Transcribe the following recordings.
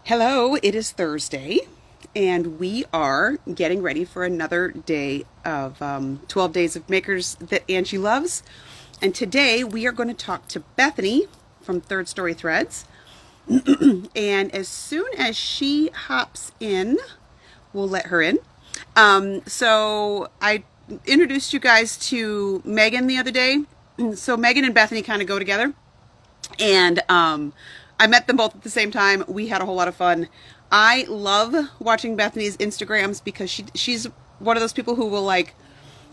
Hello, it is Thursday, and we are getting ready for another day of 12 Days of Makers that Angie loves. And today we are going to talk to Bethany from Third Story Threads. And as soon as she hops in, we'll let her in. So I introduced you guys to Megan the other day. So Megan and Bethany kind of go together. And I met them both at the same time. We had a whole lot of fun. I love watching Bethany's Instagrams because she's one of those people who will like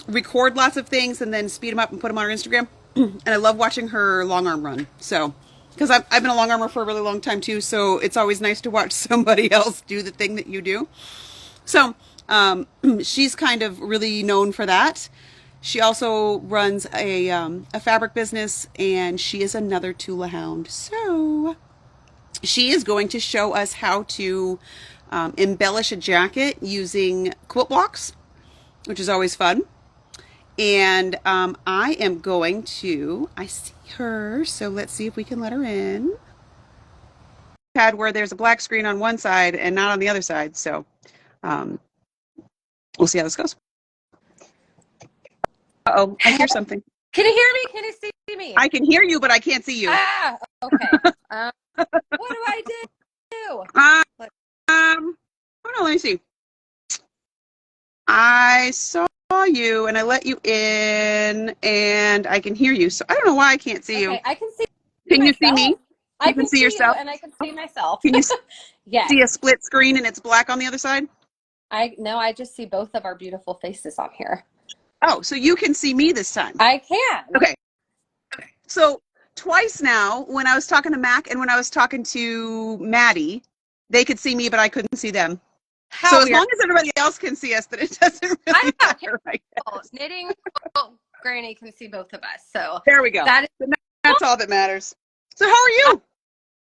record lots of things and then speed them up and put them on her Instagram. And I love watching her long arm run. So, because I've been a long armer for a really long time too, so it's always nice to watch somebody else do the thing that you do. So, she's kind of really known for that. She also runs a fabric business, and she is another Tula hound. So she is going to show us how to embellish a jacket using quilt blocks, which is always fun. And I am going to, I see her, so let's see if we can let her in. Pad where there's a black screen on one side and not on the other side, so we'll see how this goes. Uh-oh, I hear something. Can you hear me? Can you see me? I can hear you, but I can't see you. Ah, okay. What do I do? Hold on, let me see. I saw you, and I let you in, and I can hear you, so I don't know why I can't see you. I can see Can myself. you see me? I can see yourself? you, and I can see myself. Can you Yes. see a split screen, and it's black on the other side? No, I just see both of our beautiful faces on here. Oh, so you can see me this time. I can. Okay. So twice now, when I was talking to Mac and when I was talking to Maddie, they could see me, but I couldn't see them. So as long as everybody else can see us, then it doesn't really matter. Knitting Granny can see both of us. So there we go. That's all that matters. So how are you?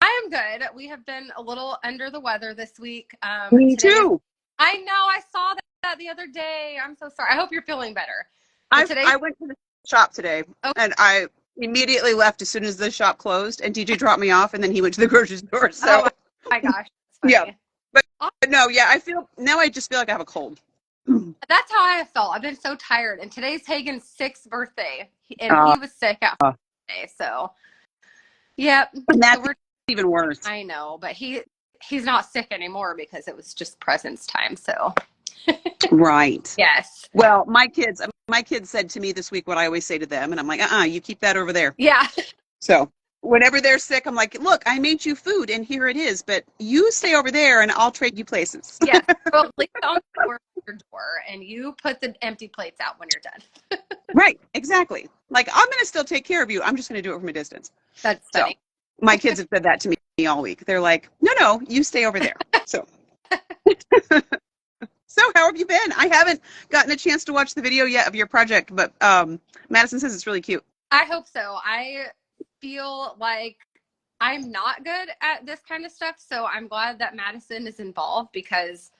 I am good. We have been a little under the weather this week. Me too. I know. I saw that the other day. I'm so sorry. I hope you're feeling better. I went to the shop today, and I immediately left as soon as the shop closed, and DJ dropped me off, and then he went to the grocery store. So, oh my gosh. Yeah. But no, yeah, I just feel like I have a cold. That's how I have felt. I've been so tired. And today's Hagen's 6th birthday, and he was sick at today. So, yep. And that's even worse. I know, but he's not sick anymore because it was just presents time. So. Right. Yes. Well, my kids said to me this week what I always say to them, and I'm like, you keep that over there. Yeah. So whenever they're sick, I'm like, look, I made you food, and here it is, but you stay over there, and I'll trade you places. Yeah. Well, leave it on your door, and you put the empty plates out when you're done. Right. Exactly. Like, I'm going to still take care of you. I'm just going to do it from a distance. That's funny. So, my kids have said that to me all week. They're like, no, you stay over there. So. So how have you been? I haven't gotten a chance to watch the video yet of your project, but Madison says it's really cute. I hope so. I feel like I'm not good at this kind of stuff, so I'm glad that Madison is involved because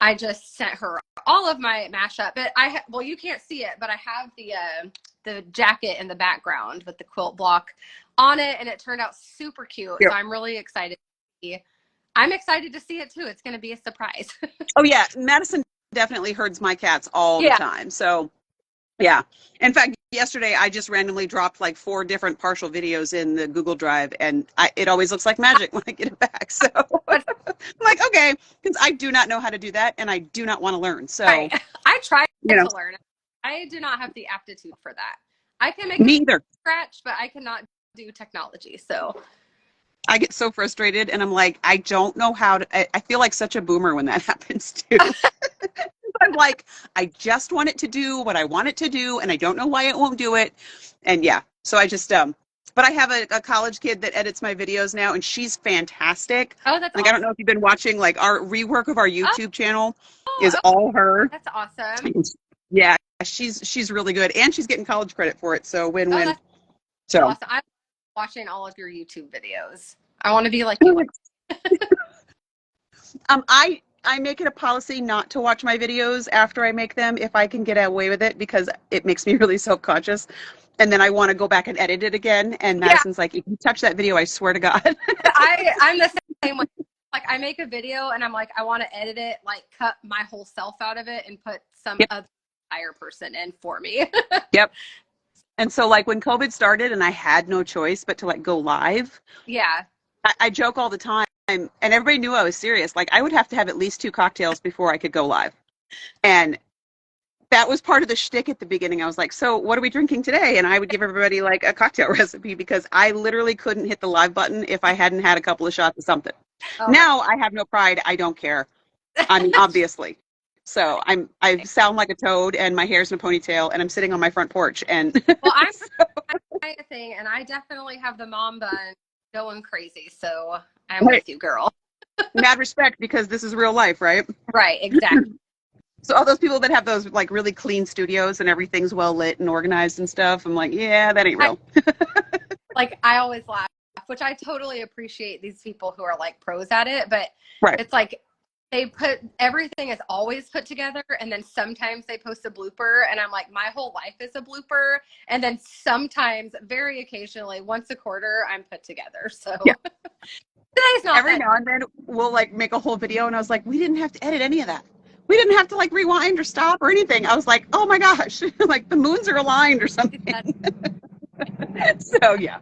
I just sent her all of my mashup. But well, you can't see it, but I have the jacket in the background with the quilt block on it, and it turned out super cute. Yep. So I'm really excited to see. I'm excited to see it too. It's going to be a surprise. Oh yeah, Madison definitely herds my cats all the time. So yeah. In fact, yesterday I just randomly dropped like 4 different partial videos in the Google Drive, and it always looks like magic when I get it back. So I'm like, okay, because I do not know how to do that, and I do not want to learn. So I tried to learn. I do not have the aptitude for that. I can make me either scratch, but I cannot do technology. So I get so frustrated, and I'm like, I don't know how to. I feel like such a boomer when that happens too. I'm like, I just want it to do what I want it to do, and I don't know why it won't do it. And yeah, so I just but I have a college kid that edits my videos now, and she's fantastic. Oh, that's like awesome. I don't know if you've been watching, like our rework of our YouTube channel is all her. That's awesome. Yeah, she's really good, and she's getting college credit for it. So win-win. So awesome. I'm watching all of your YouTube videos. I want to be like you. I make it a policy not to watch my videos after I make them if I can get away with it, because it makes me really self-conscious. And then I want to go back and edit it again. And Madison's like, if you touch that video, I swear to God. I'm the same way. like I make a video and I'm like, I want to edit it, like cut my whole self out of it and put some Yep. other higher person in for me. Yep. And so like when COVID started and I had no choice but to like go live, Yeah. I joke all the time, and everybody knew I was serious. Like I would have to have at least 2 cocktails before I could go live. And that was part of the shtick at the beginning. I was like, so what are we drinking today? And I would give everybody like a cocktail recipe because I literally couldn't hit the live button if I hadn't had a couple of shots of something. Oh my. Now I have no pride. I don't care. I mean, obviously. So I sound like a toad and my hair's in a ponytail and I'm sitting on my front porch and Well, I'm so, a thing, and I definitely have the mom bun going crazy. So I'm right, with you, girl. mad respect because this is real life, right? Right. Exactly. So all those people that have those like really clean studios and everything's well lit and organized and stuff, I'm like, yeah, that ain't real. Like I always laugh, which I totally appreciate these people who are like pros at it, but Right. it's like they put everything is always put together, and then sometimes they post a blooper and I'm like, my whole life is a blooper. And then sometimes, very occasionally, once a quarter, I'm put together. So Yeah. today's not Every that. now and then we'll like make a whole video and I was like, we didn't have to edit any of that. We didn't have to like rewind or stop or anything. I was like, oh my gosh, like the moons are aligned or something. So yeah,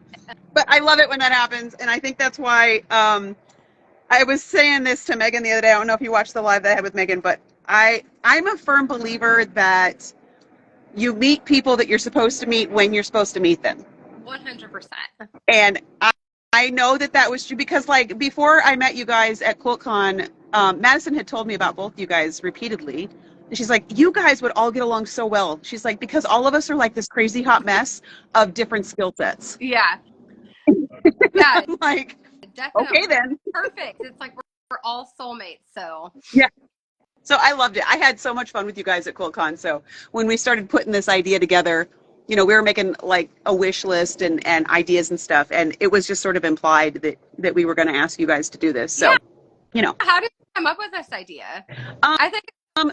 but I love it when that happens. And I think that's why I was saying this to Megan the other day. I don't know if you watched the live that I had with Megan, but I'm a firm believer that you meet people that you're supposed to meet when you're supposed to meet them. 100%. And I know that that was true because like before I met you guys at QuiltCon, Madison had told me about both you guys repeatedly. And she's like, you guys would all get along so well. She's like, because all of us are like this crazy hot mess of different skill sets. Yeah. Yeah. I'm like, Definitely. okay then. Perfect. It's like we're all soulmates. So Yeah. So I loved it. I had so much fun with you guys at QuiltCon. So when we started putting this idea together, you know, we were making like a wish list and ideas and stuff. And it was just sort of implied that we were going to ask you guys to do this. So, yeah. you know. How did you come up with this idea? Um, I think.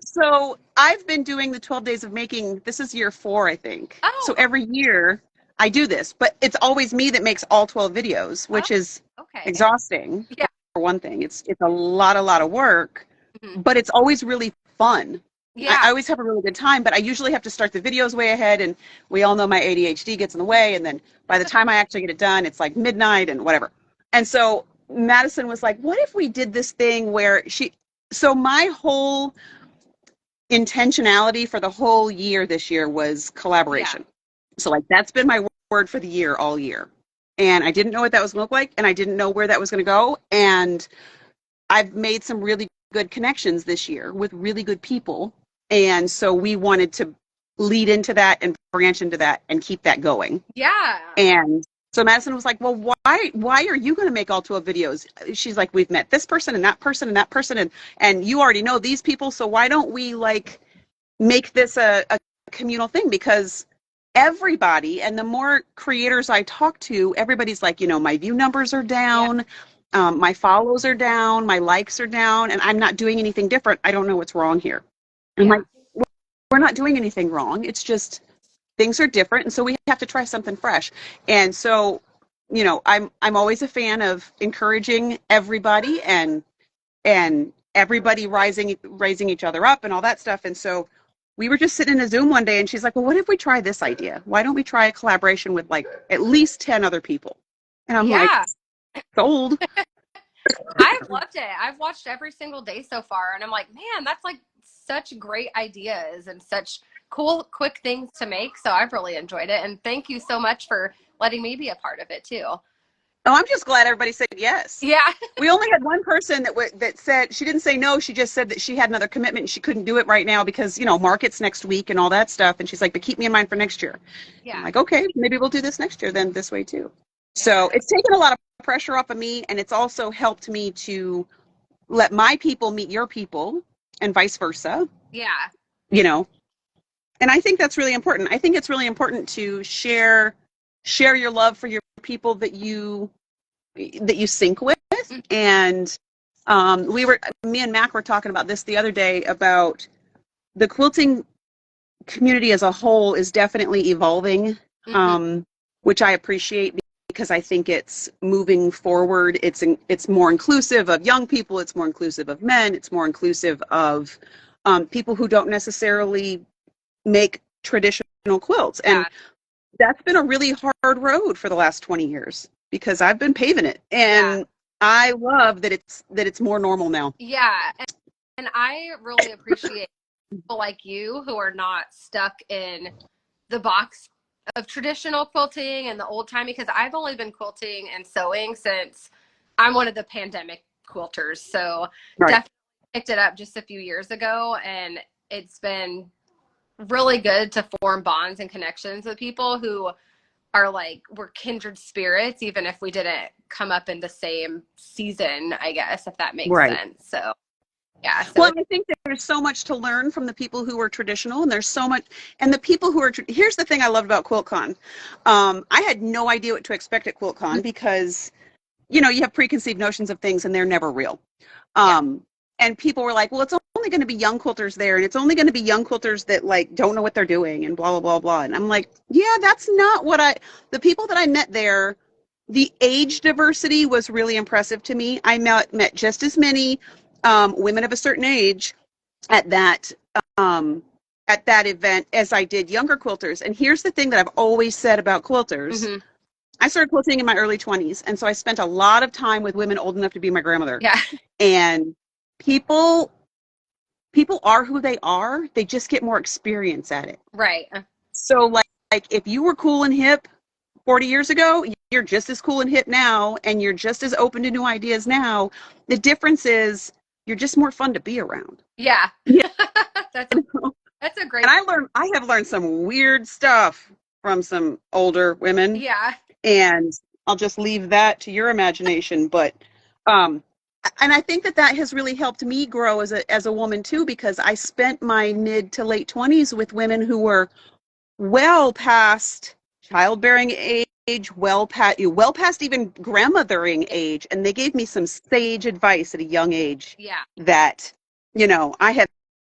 so I've been doing the 12 days of making. This is year 4, I think. Oh. So every year I do this, but it's always me that makes all 12 videos, which is Okay. exhausting. Yeah. For one thing, it's a lot of work, Mhm. but it's always really fun. Yeah. I always have a really good time, but I usually have to start the videos way ahead, and we all know my ADHD gets in the way, and then by the time I actually get it done, it's like midnight and whatever. And so Madison was like, what if we did this thing where so my whole intentionality for the whole year this year was collaboration. So like that's been my word for the year all year. And I didn't know what that was going to look like, and I didn't know where that was going to go. And I've made some really good connections this year with really good people. And so we wanted to lead into that and branch into that and keep that going. Yeah. And so Madison was like, well, why are you going to make all 12 videos? She's like, we've met this person and that person and that person. And you already know these people. So why don't we like make this a communal thing? Because everybody, and the more creators I talk to, everybody's like, you know, my view numbers are down. Yeah. My follows are down. My likes are down. And I'm not doing anything different. I don't know what's wrong here. I'm like, we're not doing anything wrong. It's just things are different. And so we have to try something fresh. And so, you know, I'm always a fan of encouraging everybody and everybody raising each other up and all that stuff. And so we were just sitting in a Zoom one day and she's like, well, what if we try this idea? Why don't we try a collaboration with like at least 10 other people? And I'm like, sold. I've loved it. I've watched every single day so far. And I'm like, man, that's like such great ideas and such cool, quick things to make. So I've really enjoyed it. And thank you so much for letting me be a part of it too. Oh, I'm just glad everybody said yes. Yeah. We only had one person that said, she didn't say no. She just said that she had another commitment and she couldn't do it right now because, you know, market's next week and all that stuff. And she's like, but keep me in mind for next year. Yeah. I'm like, okay, maybe we'll do this next year then this way too. Yeah. So it's taken a lot of pressure off of me. And it's also helped me to let my people meet your people and vice versa. Yeah. You know, and I think that's really important. I think it's really important to share your love for your people that you sync with. And me and Mac were talking about this the other day about the quilting community as a whole is definitely evolving, which I appreciate because I think it's moving forward. It's more inclusive of young people. It's more inclusive of men. It's more inclusive of people who don't necessarily make traditional quilts. And Yeah. that's been a really hard road for the last 20 years because I've been paving it. Yeah. And I love that it's more normal now. Yeah. And I really appreciate people like you who are not stuck in the box of traditional quilting and the old time, because I've only been quilting and sewing since I'm one of the pandemic quilters. So Right. definitely picked it up just a few years ago, and it's been really good to form bonds and connections with people who are like, we're kindred spirits, even if we didn't come up in the same season, I guess, if that makes Right. sense. So yeah. So Well, I think that there's so much to learn from the people who are traditional, and there's so much, and the people who are, here's the thing I loved about QuiltCon. I had no idea what to expect at QuiltCon because, you have preconceived notions of things and they're never real. yeah. And people were like, well, it's only going to be young quilters there, and it's only going to be young quilters that like don't know what they're doing and blah, blah, blah, blah. And I'm like, yeah, that's not the people that I met there, the age diversity was really impressive to me. I met just as many women of a certain age at that um, event as I did younger quilters. And here's the thing that I've always said about quilters. Mm-hmm. I started quilting in my early 20s, and so I spent a lot of time with women old enough to be my grandmother. Yeah. And people are who they are. They just get more experience at it. Right. So like if you were cool and hip 40 years ago, you're just as cool and hip now, and you're just as open to new ideas now. The difference is you're just more fun to be around. Yeah. Yeah. That's a great. And I have learned some weird stuff from some older women, Yeah. and I'll just leave that to your imagination. But and I think that has really helped me grow as a woman too, because I spent my mid to late 20s with women who were well past childbearing age, well past even grandmothering age, and they gave me some sage advice at a young age. Yeah. That I have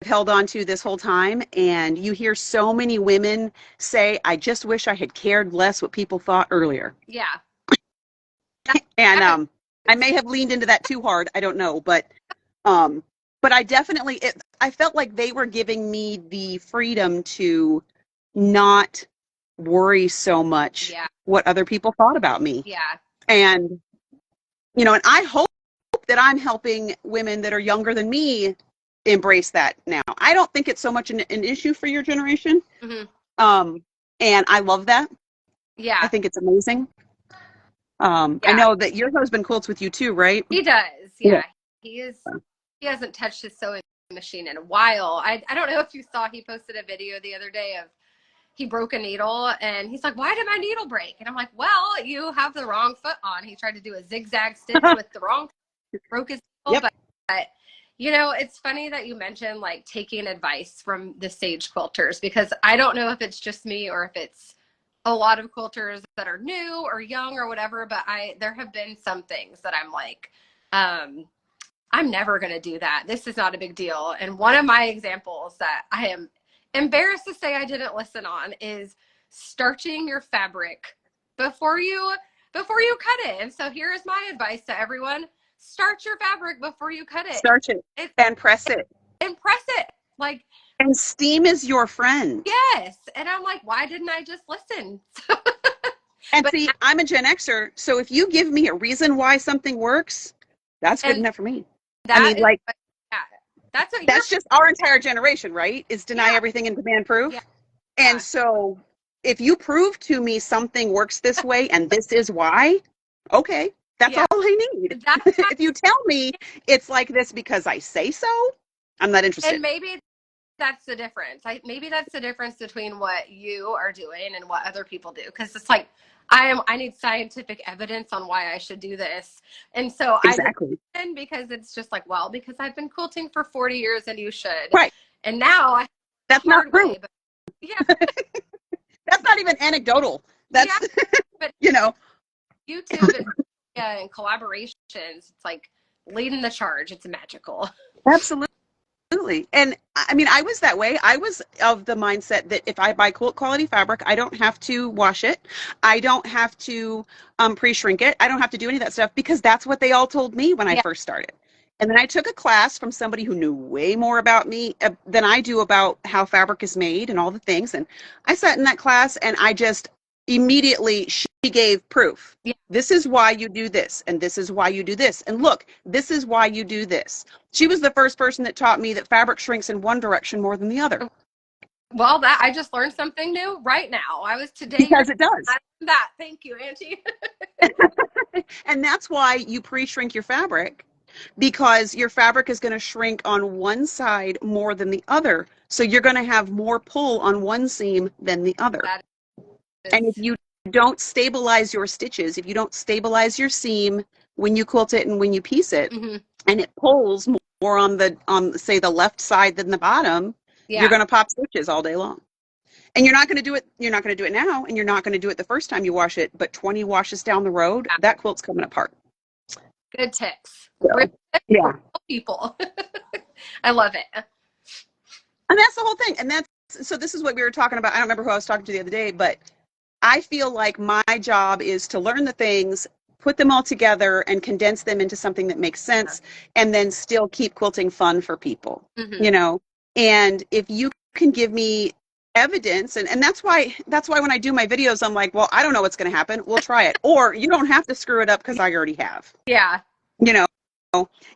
held on to this whole time. And you hear so many women say, I just wish I had cared less what people thought earlier. Yeah. And I may have leaned into that too hard, I don't know, but I definitely I felt like they were giving me the freedom to not worry so much what other people thought about me. Yeah. And and I hope that I'm helping women that are younger than me embrace that now. I don't think it's so much an issue for your generation. Mm-hmm. And I love that. Yeah. I think it's amazing. I know that your husband quilts with you too, right? He does. Yeah. He hasn't touched his sewing machine in a while. I don't know if you saw, he posted a video the other day of he broke a needle, and he's like, why did my needle break? And I'm like, well, you have the wrong foot on. He tried to do a zigzag stitch with the wrong foot, broke his needle. Yep. But it's funny that you mentioned like taking advice from the sage quilters, because I don't know if it's just me or if it's a lot of quilters that are new or young or whatever, but there have been some things that I'm like, I'm never going to do that. This is not a big deal. And one of my examples that I am embarrassed to say I didn't listen on is starching your fabric before you cut it. And so here is my advice to everyone: starch your fabric before you cut it. Starch it and press it. And press it. Like, and steam is your friend. Yes. And I'm like, why didn't I just listen? And see, I'm a Gen Xer, so if you give me a reason why something works, that's good enough for me. That's just our entire generation, right? Is deny everything and demand proof. Yeah. And so if you prove to me something works this way and this is why, okay, that's all I need. If you tell me it's like this because I say so, I'm not interested. And maybe that's the difference. Maybe that's the difference between what you are doing and what other people do. Because it's like, I need scientific evidence on why I should do this. And so because it's just like, well, because I've been quilting for 40 years and you should. Right. And now that's not true. Yeah. That's not even anecdotal. That's, but YouTube and collaborations, it's like leading the charge. It's magical. Absolutely. absolutely. And I mean, I was that way. I was of the mindset that if I buy quilt quality fabric, I don't have to wash it. I don't have to pre-shrink it. I don't have to do any of that stuff because that's what they all told me when I Yeah. first started. And then I took a class from somebody who knew way more about me than I do about how fabric is made and all the things. And I sat in that class and I just immediately, she gave proof. Yeah. This is why you do this, and this is why you do this. And look, this is why you do this. She was the first person that taught me that fabric shrinks in one direction more than the other. Well, that I just learned something new right now. I was today Because it does. that. Thank you, Angie. And that's why you pre-shrink your fabric, because your fabric is going to shrink on one side more than the other. So you're going to have more pull on one seam than the other. That And if is, you don't stabilize your stitches, if you don't stabilize your seam when you quilt it and when you piece it, mm-hmm. and it pulls more on say the left side than the bottom, you're Yeah. going to pop stitches all day long. And you're not going to do it. You're not going to do it now, and you're not going to do it the first time you wash it. But 20 washes down the road, that quilt's coming apart. Good tips. So, Real tips yeah. for real people. I love it. And that's the whole thing. And that's so. This is what we were talking about. I don't remember who I was talking to the other day, but I feel like my job is to learn the things, put them all together, and condense them into something that makes sense, and then still keep quilting fun for people. Mm-hmm. You know. And if you can give me evidence, and that's why when I do my videos, I'm like, well, I don't know what's going to happen. We'll try it. Or you don't have to screw it up because I already have. Yeah. You know.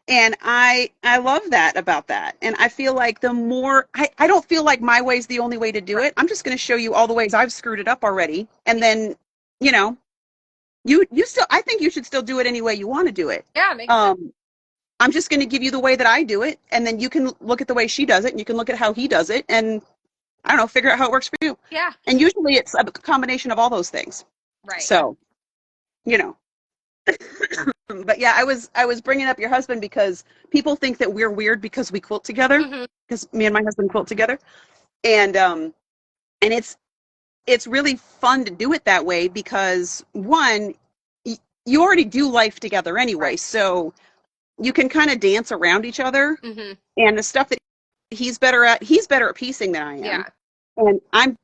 And I love that about that. And I feel like the more, I don't feel like my way's the only way to do it. I'm just going to show you all the ways I've screwed it up already. And then, you know, you still, I think you should still do it any way you want to do it. Yeah, makes sense. I'm just going to give you the way that I do it. And then you can look at the way she does it and you can look at how he does it. And I don't know, figure out how it works for you. Yeah. And usually it's a combination of all those things. Right. So, you know. But yeah, I was bringing up your husband because people think that we're weird because we quilt together, Mm-hmm. because me and my husband quilt together, and it's really fun to do it that way because one, you already do life together anyway, Right. so you can kind of dance around each other, Mm-hmm. and the stuff that he's better at piecing than I am, Yeah. and I'm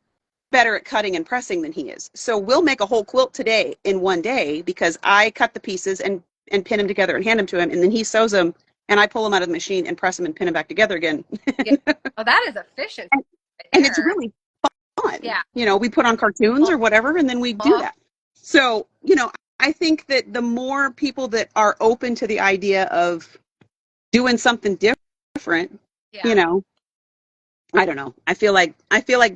better at cutting and pressing than he is. So we'll make a whole quilt today in one day because I cut the pieces and pin them together and hand them to him, and then he sews them, and I pull them out of the machine and press them and pin them back together again. Yeah. Oh, that is efficient. and, Right and it's there. really fun. Yeah. You know, we put on cartoons or whatever, and then we do that. So, you know, I think that the more people that are open to the idea of doing something different, Yeah. you know, I don't know. I feel like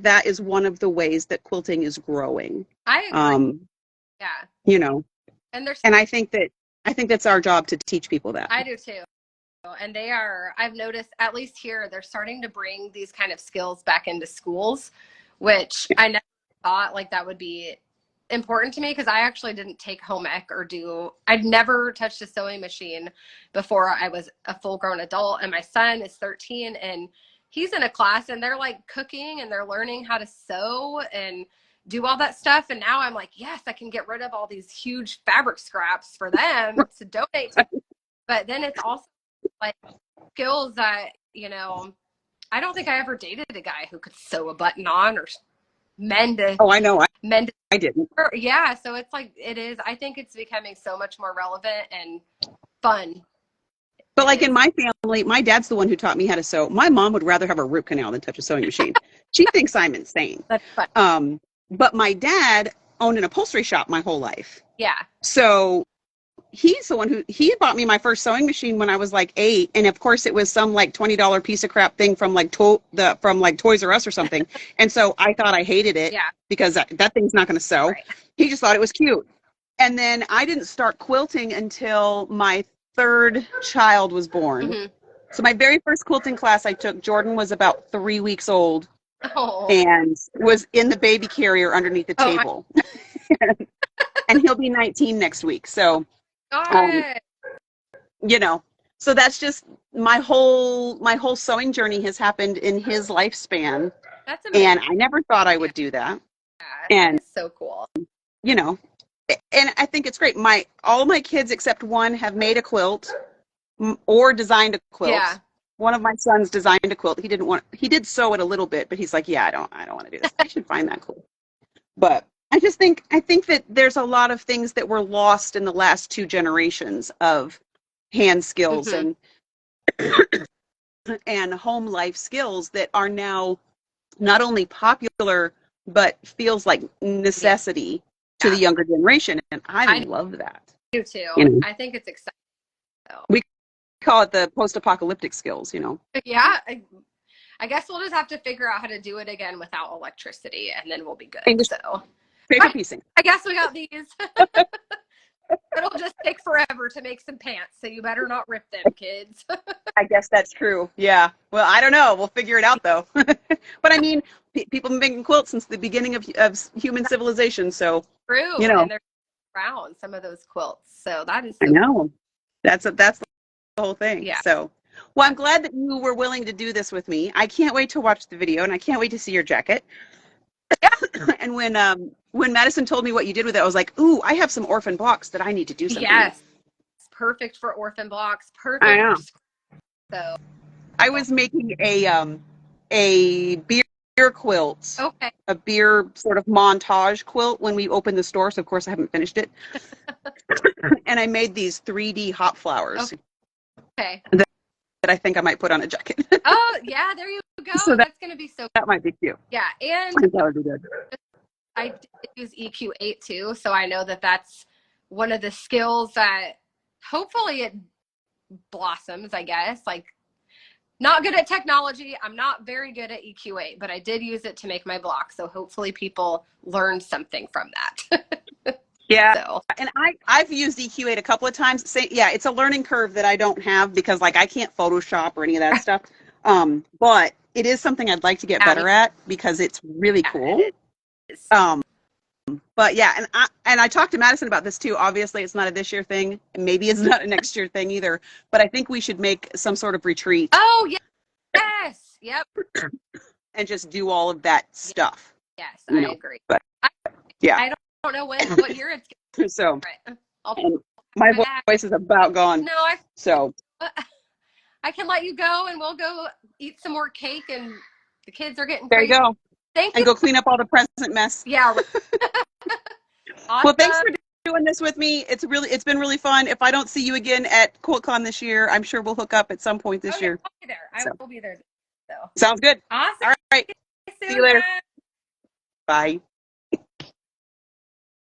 that is one of the ways that quilting is growing. I agree. Yeah. You know, And I think that's our job to teach people that. I do too. And they are, I've noticed, at least here, they're starting to bring these kind of skills back into schools, which I never thought like that would be important to me because I actually didn't take home ec or I'd never touched a sewing machine before I was a full grown adult. And my son is 13 and he's in a class and they're like cooking and they're learning how to sew and do all that stuff. And now I'm like, yes, I can get rid of all these huge fabric scraps for them to donate to. But then it's also like skills that, you know, I don't think I ever dated a guy who could sew a button on or mend a I know. mend. I didn't. Yeah, so it's like it is. I think it's becoming so much more relevant and fun. But like in my family, my dad's the one who taught me how to sew. My mom would rather have a root canal than touch a sewing machine. She thinks I'm insane. That's fun. But my dad owned an upholstery shop my whole life. Yeah. So he's the one he bought me my first sewing machine when I was like 8, and of course it was some like $20 piece of crap thing from like Toys R Us or something. And so I thought I hated it because that thing's not going to sew. Right. He just thought it was cute. And then I didn't start quilting until my third child was born. Mm-hmm. So my very first quilting class I took, Jordan was about 3 weeks old and was in the baby carrier underneath the table. And he'll be 19 next week. So you know, so that's just my whole sewing journey has happened in his lifespan. That's amazing. And I never thought I would do that. Yeah, and that's so cool. You know, and I think it's great. All my kids except one have made a quilt or designed a quilt. Yeah. one of my sons designed a quilt. He did sew it a little bit, but he's like, yeah, I don't want to do this. I should find that cool. But I think that there's a lot of things that were lost in the last two generations of hand skills Hmm. and home life skills that are now not only popular but feels like necessity to the Yeah, younger generation, and I I love that. do too. You know, I think it's exciting. So. we call it the post-apocalyptic skills. You know, Yeah, I guess we'll just have to figure out how to do it again without electricity, and then we'll be good. English So, paper right, piecing. I guess we got these. It'll just take forever to make some pants, so you better not rip them, kids. I guess that's true. Yeah. Well, I don't know. We'll figure it out though. But I mean, people have been making quilts since the beginning of human civilization. So, you True, know, and they're around some of those quilts, so that is I so. know that's the whole thing. Yeah, So, well, I'm glad that you were willing to do this with me. I can't wait to watch the video, and I can't wait to see your jacket. yeah, And when Madison told me what you did with it, I was like, ooh, I have some orphan blocks that I need to do something with. yes, it's perfect for orphan blocks, I perfect for know. so. I was making a beer quilt, Okay, a beer sort of montage quilt when we opened the store. So of course I haven't finished it. And I made these 3D hot flowers okay. that I think I might put on a jacket. Oh yeah, there you go. So That's gonna be so. that might be cute. Yeah, and I think that would be good. I did use EQ8 too, so I know that that's one of the skills that hopefully it blossoms, I guess. Like, not good at technology. I'm not very good at EQ8, but I did use it to make my block. So hopefully people learned something from that. Yeah. So, And I've used EQ8 a couple of times. Yeah, it's a learning curve that I don't have because like I can't Photoshop or any of that stuff. But it is something I'd like to get yeah, better at because it's really yeah, cool. it is. But yeah, and I talked to Madison about this too. Obviously, it's not a this year thing. Maybe it's not a next year thing either. But I think we should make some sort of retreat Oh, yes. Yep. and just do all of that stuff. Yes, You I know. agree. But I, yeah. I don't know what year it's So right. I'll and my voice is about gone. no, So I can let you go and we'll go eat some more cake and the kids are getting there you crazy. go. Thank And you. go clean up all the present mess. Yeah. Well, thanks Awesome. for doing this with me. It's been really fun. If I don't see you again at QuiltCon this year, I'm sure we'll hook up at some point this Oh, yeah, year. I'll be there. I So will be there. So sounds good. awesome. All right. See you See you soon, later. guys. Bye.